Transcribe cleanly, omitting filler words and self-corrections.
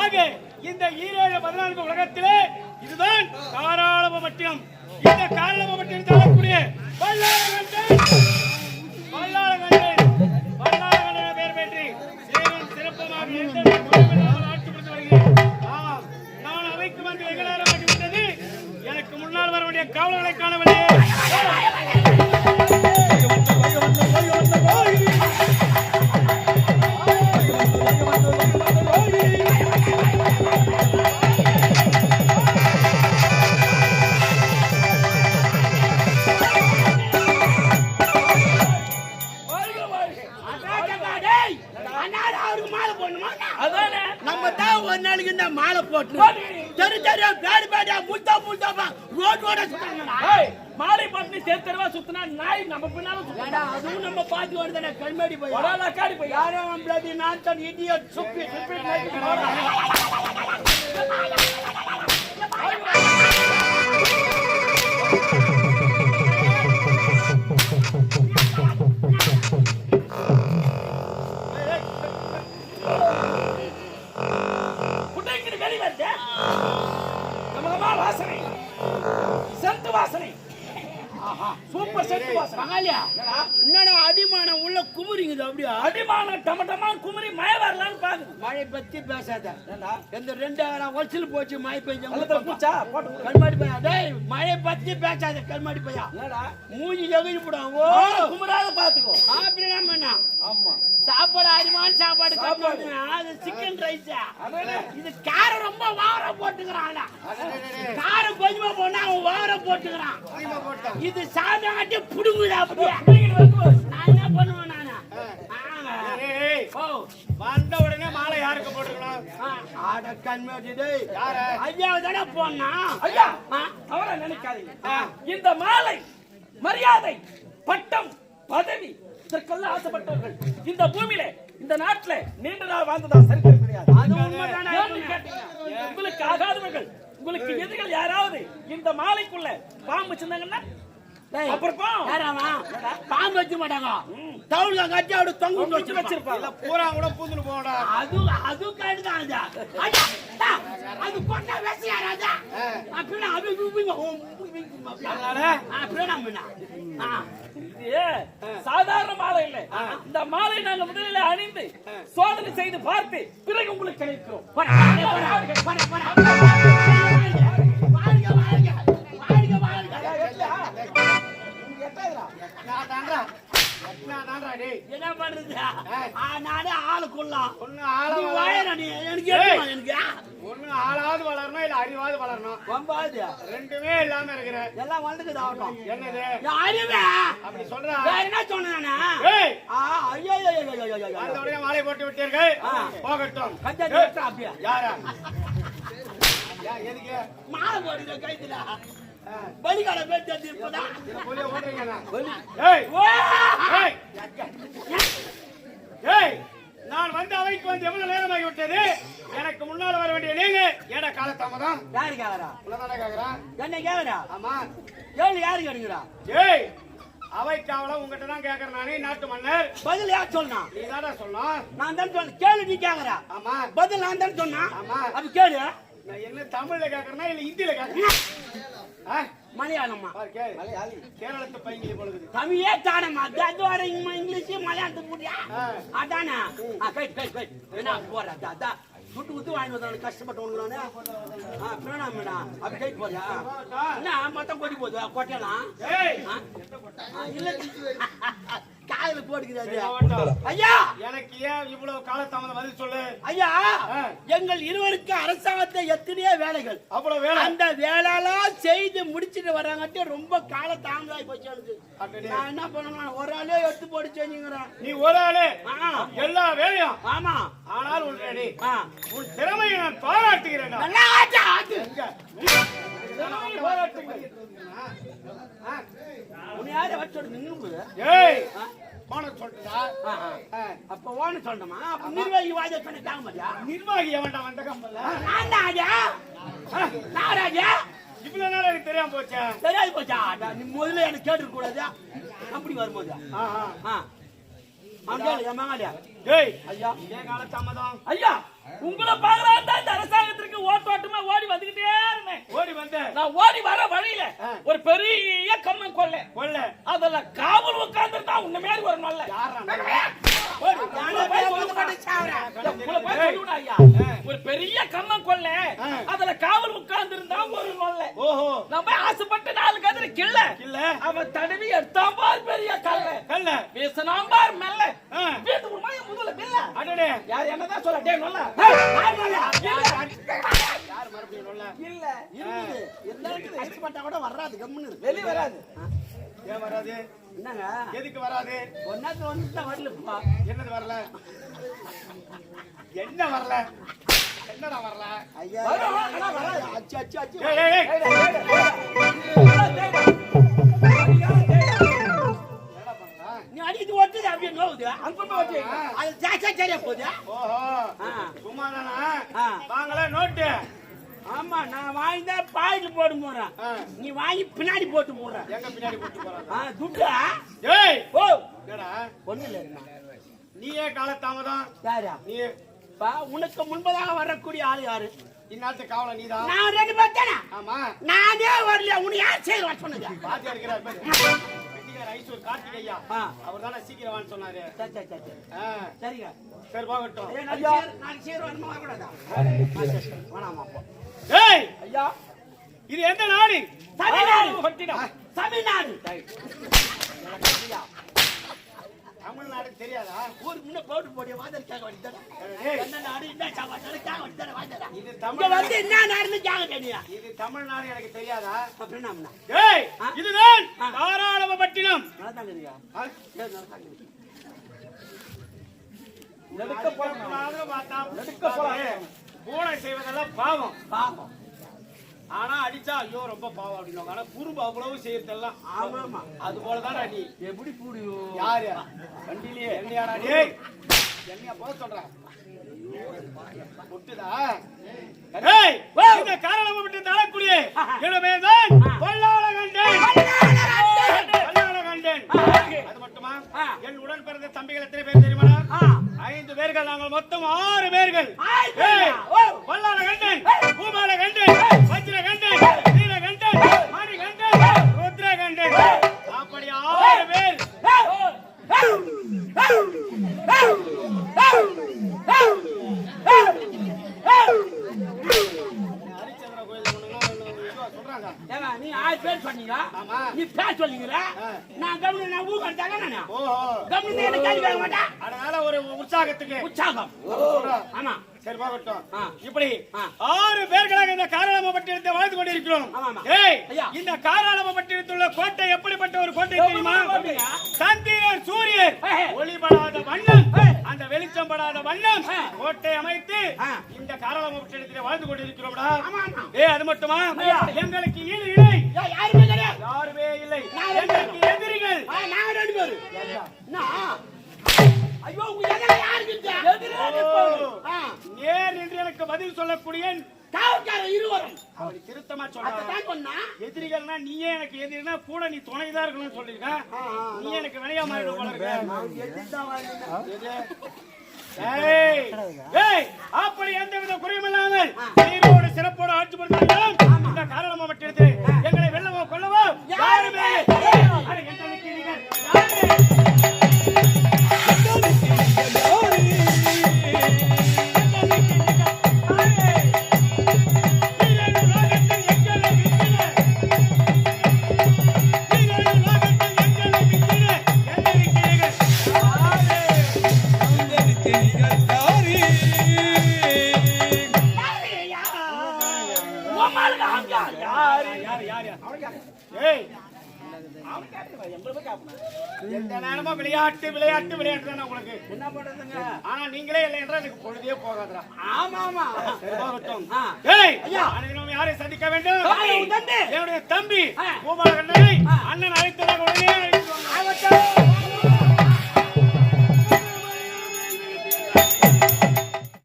ஆக இந்த 17 உலகத்திலே இதுதான் காராளமட்டினம். இந்த காராளமட்டினம் தரக்கூடிய வல்லாளகண்டன் பெயர் பெற்று சீரும் சிறப்புமாக ஆட்சி புரிந்து வருகிறேன். நான் அவைக்கு வந்து வெகு நேரம் ஆகிவிட்டது. எனக்கு முன்னால் வர வேண்டிய காவலர்களை காணவில்லை. ஒரு நாளைக்கு இந்த மாலை போட்டு தெரு தெரு பேடு பேடா முல்தா முல்தாபா ரோட் மாலை போட்டு தெரு தெருவா சுத்தினா நாய் நம்ம பின்னால சுத்தடா. அதுவும் நம்ம பாத்து வருதுடா. கல்மேடி போய் காடி போய் யாரோ நம்மளது நாட்டன் இடியட் சுப்பி சூப்பர் செட் வாசனை. பங்காளியா என்னடா அடிமானம் உள்ள குமுறிங்குது. அப்படியே அடிமானம் டமடமா குமரி மழை வரலான்னு பாக்குது. மழை பத்தி பேசாத. இந்த 2000 வருஷம் போச்சு மழை பெஞ்சா பூச்சா போட்டு கல்மாடி பையா. டேய் மழை பத்தி பேசாத கல்மாடி பையா. மூஞ்சி எகிரி போடுவாங்க. குமராத பாத்துக்கோ. அப்படின்னா பண்ணா. ஆமா சாப்பாடு அடிமான சாப்பாடு சாப்பாடுனா அது சிக்கன் ரைஸ். இது காரம் ரொம்ப வார போட்டுக்கறான்டா. காரம் கொஞ்சமா போனா அவன் வார போட்டுக்கறான். இது சாதாட்டி புடுங்குதா. அப்படியே நான் என்ன பண்ணுவேன் நானு? வந்த உடனே மாலை யாருக்கு போட்டுக்கலாம்? ஆட கண்மேடி டேய். யார? ஐயாவை தானே போனா. ஐயா அவரை நினைக்காதீங்க. இந்த மாலை மரியாதை பட்டம் பதவி இதற்கெல்லாம் ஆசைப்பட்டவர்கள் இந்த பூமியில இந்த நாட்டுல நீண்ட நாள் வாழ்ந்ததா சரித்திரம் கிடையாது. அது உண்மைதானே? உங்களுக்கு ஆகாதவர்கள் உங்களுக்கு எதிரிகள் யாராவது இந்த மாலைக்குள்ள பாம்பு சின்னங்கன்னா அப்புறம் பாம்பு வச்சு மாட்டாங்க. தவுள கட்டி அவட தொங்கு வச்சிருப்பாங்க. பூரா கூட பூந்துட்டு போடா. அது கேடுதான். அது கொண்டா வெசியா ராஜா. அப்படினா அது சாதாரண மாலை இல்ல. இந்த மாலை நாங்க முதலில் அணிந்து சோதனை செய்து பார்த்து பிறகு உங்களுக்கு கிடைக்கிறோம். என்ன பண்றது? நானே ஆளுக்குள்ளாம் ஒண்ணு ஆளாவது வளரணும் இல்ல அறிவாவது வளரணும். ரெண்டுமே இல்லாம இருக்கிற எல்லாம் வளர்ந்துக்குது. ஆகட்டும் என்னது அறிவே அப்படி சொல்றா? என்ன சொன்னா மாலை போட்டு விட்டீர்கள். போகட்டும். அப்படியா யாரா எதுக்கு மாலை போடுற கைத்துல பலிகால பேச்சு நான் வந்து அவைக்கு வந்து எவ்வளவு நேரமாகி விட்டது. எனக்கு முன்னால் வர வேண்டிய நீங்க ஏடா காலதாமதம்? யாரு கேக்குறா? உள்ளதானே கேக்குறா. என்ன கேக்குறா? ஆமா ஏழு யாரு கேக்குறா? ஏய் அவைக்காவல உங்ககிட்ட தான் கேக்குறேன். நானே நாட்டு மன்னர். பதில் யார் சொன்னா? நீ தானே சொல்லணும். நான் தான் சொன்ன. கேளு நீ கேக்குறா. ஆமா பதில் நான் தான் சொன்னா. ஆமா அப்ப கேளு. நான் என்ன தமிழ்ல கேக்குறேனா இல்ல ஹிந்தில கேக்குறேன்? மலையாளமா? கேரளத்து பையன் போலுது. தமிழே தானமா? அதுவரை இங்கிலீஷ் மலையாளத்து போடியா? அதானா? என்ன போறா? அதா குட்டு குத்து வாங்கி வந்தாங்க கஷ்டப்பட்டவங்களே. பிரணாமடா அப்படி கை போறியா? என்ன மொத்தம் கொடி போகுது கொட்டலாம்? இல்ல காயில போட்டுக்கிறாரு. ஐயா எனக்கு ஏன் இவ்வளவு காலதாமதம் பதில் சொல்லு. ஐயா எங்கள் இருவருக்கு அரசாங்கத்தை எத்தனையோ வேலைகள். அவ்வளவு வேலை. அந்த வேலையெல்லாம் செய்து முடிச்சுட்டு வர்றாங்கட்டு ரொம்ப கால தாமதாகி போச்சு. நான் என்ன பண்ணுவேன்? ஒரு ஆளே எடுத்து போட்டு செஞ்சுங்கிறேன். நீ ஒரு ஆளு எல்லா வேலையும்? ஆமா. ஆனால் உன்னை உன் திறமையை நான் பாராட்டுகிறேன். அப்ப ஓன சொல்லணுமா? நிர்வாகி வாஜா பண்ணி தாங்க மாட்டியா? நிர்வாகி எவன்டா வந்த கம்பல்ல? ராஜா இவ்வளவு நேரம் எனக்கு தெரியாம போச்சா? தெரியாது போச்சா? நீ முதல்ல எனக்கு கேட்டு கூடாது. அப்படி வரும்போது ஐயா ஏன் கால தாமதம்? ஐயா உங்களை பார்க்கலான்னு தான் இந்த அரசாங்கத்திற்கு ஓட்டோட்டமா ஓடி வந்துகிட்டே இருந்தேன். ஓடி வந்த நான் ஓடி வர வழியில ஒரு பெரிய கம்மன் கொள்ளை கொள்ள அதுல காவல் உட்கார்ந்துருந்தா உன்ன மாதிரி ஒரு நல்ல ஒரு பெரிய கம்மன் கொள்ளை அதுல காவல் உட்கார்ந்து இருந்தா ஒரு நல்ல. ஓஹோ நம்ம ஆசைப்பட்டு 4 கதிர கிள்ள இல்ல அவன் தடவி எடுத்தான் பார் பெரிய கல்ல கல்ல பேசினான் பார் மெல்ல வீட்டு ஒரு மாதிரி முதல்ல மெல்ல அடடே யார் என்னதான் சொல்ல டே நல்ல யார் மறுபடியும் சொல்ல இல்ல இருக்குது எல்லாருக்கும் எக்ஸ்பர்ட்டா கூட வராது கம்முன்னு இருக்கு. வெளிய வராது. ஏன் வராது என்னங்க எதுக்கு வராது ஒன்னாத்து வந்துட்டு வரலப்பா. என்னது வரல என்ன வரல என்னடா வரல ஐயா வராது. அச்சு அச்சு அச்சு ஏய் ஏய் ஏய் என்னடா பண்ணா நீ அடிக்குது ஓட்டுது அப்படியே நோவுது அங்க ஓட்டு அது ஜாஸ்தியா சரியா போகுது. ஓஹோ சும்மா தானா வாங்கல நோட்டு ஆமா நான் வாங்கிட்டா பாயிட்டு போட்டு போறேன். நீ வாங்கி பின்னாடி போட்டு போடுற. எங்க பின்னாடி போட்டு போறாங்க துட்டா ஏய் ஓ என்னடா ஒண்ணு இல்ல நீயே காலதாமதம் யாரா நீ பா உனக்கு முன்பதாக வரக்கூடிய ஆளு யாரு? இந்நாட்டு காவல நீதான் நான் 2 பேர் தானே. ஆமா நானே வரல உன்னை யார் செய்ய சொன்னது? பாத்தியா இருக்கிறார் பாரு வெட்டிக்கார ஐசூர் கார்த்திகையா அவர்தானே சீக்கிரம் வான்னு சொன்னாரு சரி சரி சரி சரிங்க சரி போகட்டும் நான் சீர் வரணும் வரக்கூடாதா? வேணாமா அப்போ. ஏய் ஐயா இது எந்த நாடு தமிழ்நாடு. பட்டினம் தமிழ்நாடு. தமிழ்நாடு தெரியாதா ஊருக்கு முன்ன போட்டு போடிய வாதல் கேட்க வேண்டியது. ஏய் என்ன நாடு என்ன சாப்பாடு கேட்க வேண்டியது வாதல். இது இங்க தமிழ் வந்து என்ன நாடுன்னு கேட்க வேண்டியா? இது தமிழ்நாடு எனக்கு தெரியாதா அப்படின்னா ஏய் இதுதான் தாராளமபட்டினம் நடந்தாங்க இல்லையா? நடுக்க போறாங்க. பூனை செய்வதெல்லாம் பாவம் பாப்போம். ஆனா அடிச்சா ஐயோ ரொம்ப பாவம் அப்படின்னு ஆனா குறும்பு அவ்வளவு செய்யறதெல்லாம் ஆமா ஆமா அது போலதான்டா நீ எப்படி பூடியும்? யாரு வண்டியிலேயே என்னையாடா டேய் என்னையா போக சொல்றேன் முட்டுதா ஏய் இந்த காரணமபட்டினத்தை ஆளக்கூடிய இடமேதான் பல்லாளகண்டன் பல்லாளகண்டன் அது மட்டுமா என் உடன் பிறந்த தம்பிகள் எத்தனை பேர் தெரியுமா 5 பேர்கள் நாங்கள் மொத்தம் 6 பேர்கள் பல்லாளகண்டன் பூபாலகண்டன் வஜ்ரகண்டன் வீரகண்டன் மணிகண்டன் ருத்ரகண்டன் அப்படி 6 பேர் ஹரிச்சந்திர கோயில் சொல்றாங்க ஏங்க நீ 6 பேர் சொன்னீங்க. ஆமா நீ பேர் சொல்லுங்கற. நான் கம்முனு நான் ஊ கண்டாங்க நானே. ஓஹோ கம்முனு என்ன கேள்வி கேட்க மாட்டேன். அதனால ஒரு உற்சாகத்துக்கு உற்சாகம். ஆமா சரி போகட்டும் ஆ. இப்படி ஆ. 6 பேர்களாக இந்த காராளமபட்டினத்தை வாழ்ந்து கொண்டிருக்கிறோம் ஆமாமா. ஏய் ஐயா. இந்த காராளமபட்டினத்தில் உள்ள கோட்டை எப்படிப்பட்ட ஒரு கோட்டை தெரியுமா கோட்டையா? சந்திரன் சூரியன் ஏய். ஒளிபடாத வண்ணம் ஏய். அந்த வெளிச்சம் படாத வண்ணம் ஏய். கோட்டை அமைத்து ஆ. இந்த காராளமபட்டினத்தில் வாழ்ந்து கொண்டிருக்கிறோம்டா ஆமா ஆமா. ஏய் அது மட்டுமா ஐயா. எங்களுக்கு ஈடு இல்லை யாருமே கிடையாது. யாருமே இல்லை நான் எங்களுக்கு எதிரிகள் நாங்க 2 பேர். நான் ஐயோ உங்க எதிர யாருக்கு எதிராக நேர் என்று எனக்கு பதில் சொல்லக்கூடிய காவல்கார இருவரும் அவனை திருத்தமா அதான் சொல்ற சொன்னா. எதிரிகள்னா நீயே எனக்கு எதிரினா கூட நீ துணைதான் இருக்கணும்னு சொல்லிருக்க நீ எனக்கு வினையா மாறிடும் போல இருக்க எதிர்தான் வாழ்ந்தேன். எது? ஏய், ஏய், அப்படி எந்த வித குறையும் இல்லாமல் சீரோடு சிறப்போடு ஆட்சி புரிந்தாலும் இந்த காரணமபட்டினத்தில் எங்களை வெல்லவோ கொல்லவோ யாருமே இல்லை. அட, எங்க நிக்கிறீர்கள்? ஏய், எந்த நேரமும் விளையாட்டு விளையாட்டு விளையாட்டு தானே உங்களுக்கு. என்ன பண்றதுங்க? ஆனா நீங்களே இல்லை என்றால் எனக்கு பொழுதே போகாதுடா. ஆமா ஆமா. சரி, போகட்டும். ஆ. ஏய், ஐயா. அனைவரும் யாரை சந்திக்க வேண்டும்? தம்பி. என்னுடைய தம்பி ஆ. பூபாலகண்ணனை அண்ணன் அழைத்ததாக உடனே